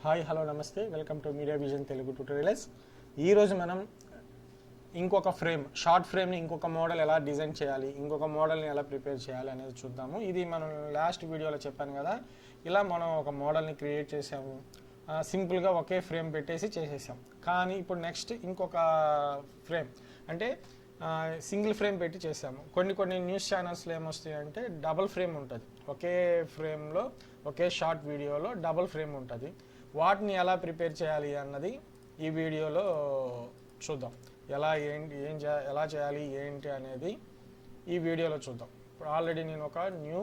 Hi hello నమస్తే welcome to media vision Telugu tutorials. ఈరోజు మనం ఇంకొక ఫ్రేమ్ షార్ట్ ఫ్రేమ్ని ఇంకొక మోడల్ ఎలా డిజైన్ చేయాలి, ఇంకొక మోడల్ని ఎలా ప్రిపేర్ చేయాలి అనేది చూద్దాము. ఇది మనం లాస్ట్ వీడియోలో చెప్పాను కదా, ఇలా మనం ఒక మోడల్ని క్రియేట్ చేసాము, సింపుల్గా ఒకే ఫ్రేమ్ పెట్టేసి చేసేసాం. కానీ ఇప్పుడు నెక్స్ట్ ఇంకొక ఫ్రేమ్ అంటే సింగిల్ ఫ్రేమ్ పెట్టి చేసాము. కొన్ని న్యూస్ ఛానల్స్లో ఏమొస్తాయంటే డబుల్ ఫ్రేమ్ ఉంటుంది, ఒకే ఫ్రేమ్లో ఒకే షార్ట్ వీడియోలో డబుల్ ఫ్రేమ్ ఉంటుంది. వాటిని ఎలా ప్రిపేర్ చేయాలి అన్నది ఈ వీడియోలో చూద్దాం. ఎలా చేయాలి ఏంటి అనేది ఈ వీడియోలో చూద్దాం. ఇప్పుడు ఆల్రెడీ నేను ఒక న్యూ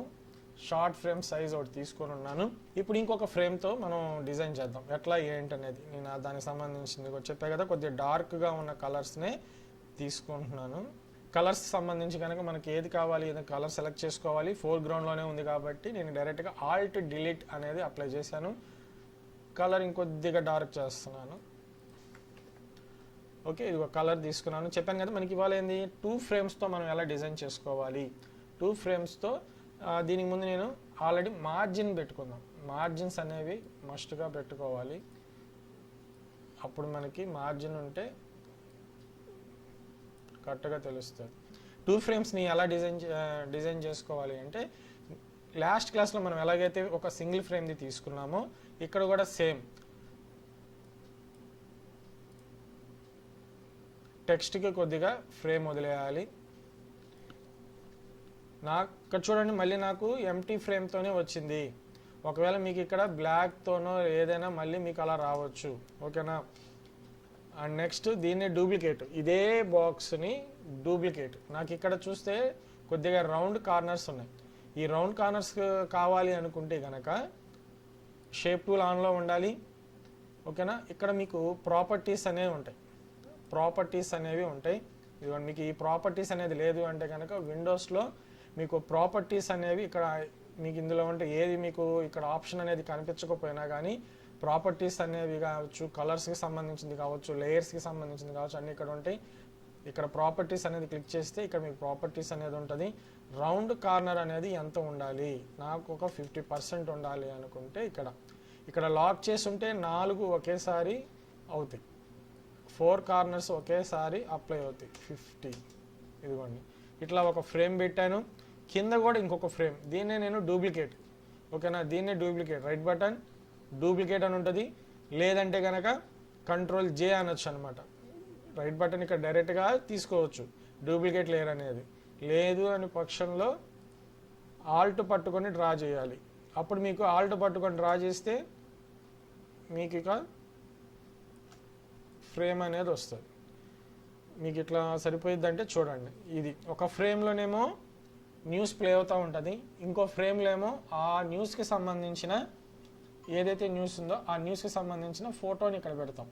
షార్ట్ ఫ్రేమ్ సైజ్ ఒకటి తీసుకొని ఉన్నాను. ఇప్పుడు ఇంకొక ఫ్రేమ్తో మనం డిజైన్ చేద్దాం. ఎట్లా ఏంటి అనేది నేను దానికి సంబంధించింది చెప్పే కదా, కొద్దిగా డార్క్గా ఉన్న కలర్స్నే తీసుకుంటున్నాను. కలర్స్ సంబంధించి కనుక మనకి ఏది కావాలి ఏదైనా కలర్ సెలెక్ట్ చేసుకోవాలి. ఫోర్గ్రౌండ్లోనే ఉంది కాబట్టి నేను డైరెక్ట్గా ఆల్ట్ డిలీట్ అనేది అప్లై చేశాను. కలర్ ఇంకొద్దిగా డార్క్ చేస్తున్నాను. ఓకే, ఇది ఒక కలర్ తీసుకున్నాను. చెప్పాను కదా మనకి ఇవాళ ఏంది 2 ఫ్రేమ్స్తో మనం ఎలా డిజైన్ చేసుకోవాలి. 2 ఫ్రేమ్స్తో దీనికి ముందు నేను ఆల్రెడీ మార్జిన్ పెట్టుకుందాం. మార్జిన్స్ అనేవి మస్ట్గా పెట్టుకోవాలి. అప్పుడు మనకి మార్జిన్ ఉంటే కరెక్ట్గా తెలుస్తుంది. 2 ఫ్రేమ్స్ని ఎలా డిజైన్ చేసుకోవాలి అంటే, లాస్ట్ క్లాస్లో మనం ఎలాగైతే ఒక సింగిల్ ఫ్రేమ్ది తీసుకున్నామో ఇక్కడ కూడా సేమ్ టెక్స్ట్కి కొద్దిగా ఫ్రేమ్ వదిలేయాలి. ఇక్కడ చూడండి, మళ్ళీ నాకు ఎంటీ ఫ్రేమ్తోనే వచ్చింది. ఒకవేళ మీకు ఇక్కడ బ్లాక్తోనో ఏదైనా మళ్ళీ మీకు అలా రావచ్చు. ఓకేనా. అండ్ నెక్స్ట్ దీన్ని డూప్లికేట్, ఇదే బాక్స్ని డూప్లికేట్. నాకు ఇక్కడ చూస్తే కొద్దిగా రౌండ్ కార్నర్స్ ఉన్నాయి. ఈ రౌండ్ కార్నర్స్ కావాలి అనుకుంటే కనుక షేప్ టూల్ ఆన్లో ఉండాలి. ఓకేనా. ఇక్కడ మీకు ప్రాపర్టీస్ అనేవి ఉంటాయి. ఇదిగోండి, మీకు ఈ ప్రాపర్టీస్ అనేది లేదు అంటే కనుక విండోస్లో మీకు ప్రాపర్టీస్ అనేవి ఇక్కడ మీకు ఇందులో ఉంటే ఏది మీకు ఇక్కడ ఆప్షన్ అనేది కనిపించకపోయినా కానీ ప్రాపర్టీస్ అనేవి కావచ్చు, కలర్స్కి సంబంధించింది కావచ్చు, లేయర్స్కి సంబంధించింది కావచ్చు, అన్నీ ఇక్కడ ఉంటాయి. ఇక్కడ ప్రాపర్టీస్ అనేది క్లిక్ చేస్తే ఇక్కడ మీకు ప్రాపర్టీస్ అనేది ఉంటుంది. రౌండ్ కార్నర్ అనేది ఎంత ఉండాలి, నాకు ఒక 50% ఉండాలి అనుకుంటే ఇక్కడ లాక్ చేసి ఉంటే 4 ఒకేసారి అవుతాయి, 4 కార్నర్స్ ఒకేసారి అప్లై అవుతాయి. 50. ఇదిగోండి, ఇట్లా ఒక ఫ్రేమ్ పెట్టాను. కింద కూడా ఇంకొక ఫ్రేమ్, దీన్నే నేను డూప్లికేట్. ఓకేనా, దీన్నే డూప్లికేట్. రైట్ బటన్ డూప్లికేట్ అని ఉంటుంది. లేదంటే కనుక Ctrl+J అనొచ్చు అనమాట. రైట్ బటన్ ఇక్కడ డైరెక్ట్గా తీసుకోవచ్చు డూప్లికేట్ లేయర్ అనేది. లేదు అని పక్షంలో ఆల్ట్ పట్టుకొని డ్రా చేయాలి. అప్పుడు మీకు ఆల్ట్ పట్టుకొని డ్రా చేస్తే మీకు ఇక ఫ్రేమ్ అనేది వస్తుంది. మీకు ఇట్లా సరిపోయిద్దంటే చూడండి, ఇది ఒక ఫ్రేమ్లోనేమో న్యూస్ ప్లే అవుతూ ఉంటుంది, ఇంకో ఫ్రేమ్లో ఏమో ఆ న్యూస్కి సంబంధించిన ఏదైతే న్యూస్ ఉందో ఆ న్యూస్కి సంబంధించిన ఫోటోని ఇక్కడ పెడతాం.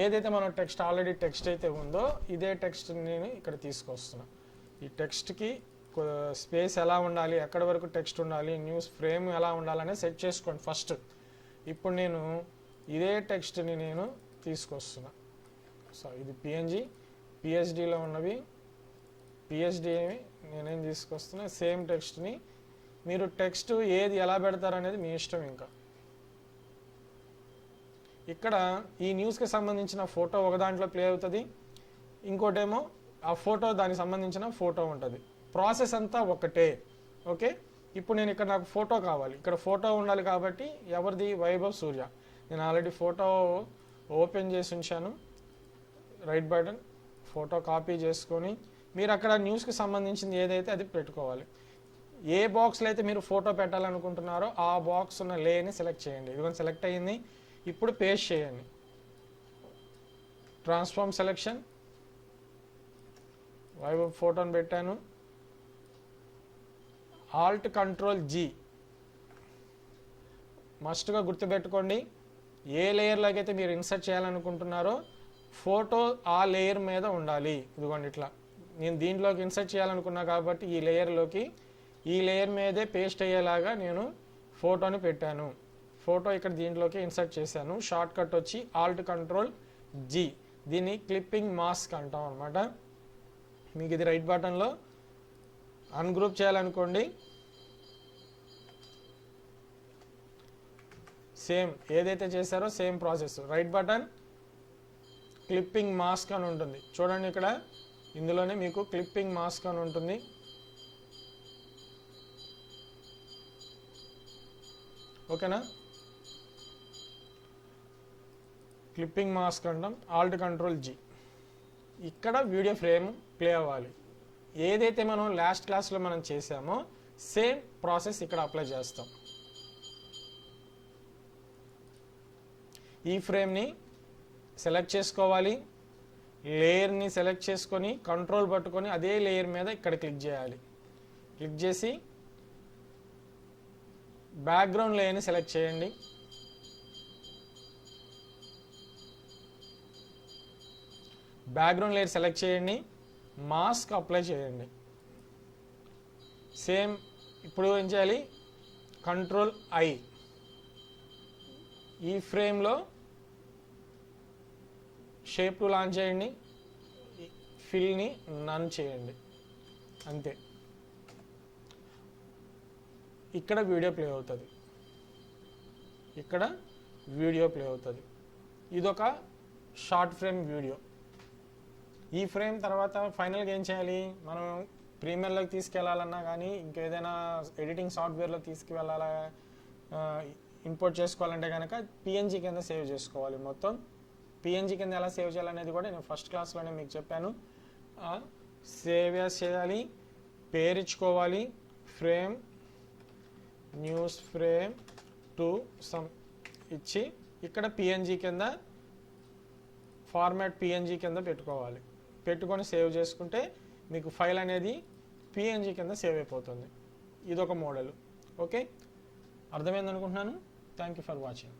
ఏదైతే మనం ఆల్రెడీ టెక్స్ట్ అయితే ఉందో ఇదే టెక్స్ట్ నేను ఇక్కడ తీసుకొస్తున్నా. ఈ టెక్స్ట్కి స్పేస్ ఎలా ఉండాలి, ఎక్కడి వరకు టెక్స్ట్ ఉండాలి, న్యూస్ ఫ్రేమ్ ఎలా ఉండాలనే సెట్ చేసుకోండి ఫస్ట్. ఇప్పుడు నేను ఇదే టెక్స్ట్ని నేను తీసుకొస్తున్నా. సో ఇది పిహెచ్డిలో ఉన్నవి, పిహెచ్డి నేనేం తీసుకొస్తున్నా సేమ్ టెక్స్ట్ని. మీరు టెక్స్ట్ ఏది ఎలా పెడతారనేది మీ ఇష్టం. ఇంకా ఇక్కడ ఈ న్యూస్కి సంబంధించిన ఫోటో ఒక దాంట్లో ప్లే అవుతుంది, ఇంకోటేమో ఆ ఫోటో దానికి సంబంధించిన ఫోటో ఉంటుంది. ప్రాసెస్ అంతా ఒకటే. ఓకే, ఇప్పుడు నేను ఇక్కడ నాకు ఫోటో కావాలి, ఇక్కడ ఫోటో ఉండాలి కాబట్టి ఎవరిది, వైభవ్ సూర్య. నేను ఆల్రెడీ ఫోటో ఓపెన్ చేసి ఉంచాను. రైట్ బటన్ ఫోటో కాపీ చేసుకొని మీరు అక్కడ న్యూస్కి సంబంధించింది ఏదైతే అది పెట్టుకోవాలి. ఏ బాక్స్లో అయితే మీరు ఫోటో పెట్టాలనుకుంటున్నారో ఆ బాక్స్ ఉన్న లేని సెలెక్ట్ చేయండి. ఇదిగోని సెలెక్ట్ అయ్యింది. ఇప్పుడు పేస్ట్ చేయండి. ట్రాన్స్ఫార్మ్ సెలెక్షన్, వైభవ్ ఫోటోని పెట్టాను. Alt Ctrl+G. మస్ట్గా గుర్తుపెట్టుకోండి, ఏ లేయర్లోకి అయితే మీరు ఇన్సర్ట్ చేయాలనుకుంటున్నారో ఫోటో ఆ లేయర్ మీద ఉండాలి. ఇదిగోండి ఇట్లా నేను దీంట్లోకి ఇన్సర్ట్ చేయాలనుకున్నా కాబట్టి ఈ లేయర్ మీదే పేస్ట్ అయ్యేలాగా నేను ఫోటోని పెట్టాను. ఫోటో ఇక్కడ దీంట్లోకి ఇన్సర్ట్ చేశాను. షార్ట్ కట్ వచ్చి ఆల్ట్ Ctrl+G. దీన్ని క్లిప్పింగ్ మాస్క్ అంటాం అనమాట. మీకు ఇది రైట్ బటన్లో అన్గ్రూప్ చేయాలనుకోండి సేమ్ ఏదైతే చేశారో same process. Right button clipping mask అని ఉంటుంది చూడండి, ఇక్కడ ఇందులోనే మీకు క్లిప్పింగ్ మాస్క్ అని ఉంటుంది. ఓకేనా, క్లిప్పింగ్ మాస్క్ అంటాం. Alt control G. ఇక్కడ వీడియో ఫ్రేమ్ ప్లే అవ్వాలి. ఏదైతే మనం లాస్ట్ క్లాస్లో మనం చేసామో సేమ్ ప్రాసెస్ ఇక్కడ అప్లై చేస్తాం. ఈ ఫ్రేమ్ని సెలెక్ట్ చేసుకోవాలి, లేయర్ని సెలెక్ట్ చేసుకొని కంట్రోల్ పట్టుకొని అదే లేయర్ మీద ఇక్కడ క్లిక్ చేయాలి. క్లిక్ చేసి బ్యాక్గ్రౌండ్ లేయర్ని సెలెక్ట్ చేయండి. బ్యాక్గ్రౌండ్ లేయర్ సెలెక్ట్ చేయండి, మాస్క్ అప్లై చేయండి. సేమ్ ఇప్పుడు ఏం చేయాలి, కంట్రోల్ ఐ. ఈ ఫ్రేమ్లో షేప్ టూల్ ఆన్ చేయండి, ఫిల్ని నన్ చేయండి, అంతే. ఇక్కడ వీడియో ప్లే అవుతుంది, ఇక్కడ వీడియో ప్లే అవుతుంది. ఇదొక షార్ట్ ఫ్రేమ్ వీడియో. ఈ ఫ్రేమ్ తర్వాత ఫైనల్గా ఏం చేయాలి, మనం ప్రీమియర్లోకి తీసుకెళ్లాలన్నా కానీ ఇంకేదైనా ఎడిటింగ్ సాఫ్ట్వేర్లో తీసుకువెళ్ళాలా, ఇంపోర్ట్ చేసుకోవాలంటే కనుక పిఎన్జీ కింద సేవ్ చేసుకోవాలి. మొత్తం పిఎన్జీ కింద ఎలా సేవ్ చేయాలనేది కూడా నేను ఫస్ట్ క్లాస్లోనే మీకు చెప్పాను. సేవ్ చేయాలి, పేరు ఇచ్చుకోవాలి, frame news frame to some ఇచ్చి ఇక్కడ పిఎన్జీ కింద ఫార్మాట్ పిఎన్జీ కింద పెట్టుకోవాలి. పెట్టుకొని సేవ్ చేసుకుంటే మీకు ఫైల్ అనేది పిఎన్జీ కింద సేవ్ అయిపోతుంది. ఇదొక మోడల్. ఓకే, అర్థమైంది అనుకుంటున్నాను. Thank you for watching.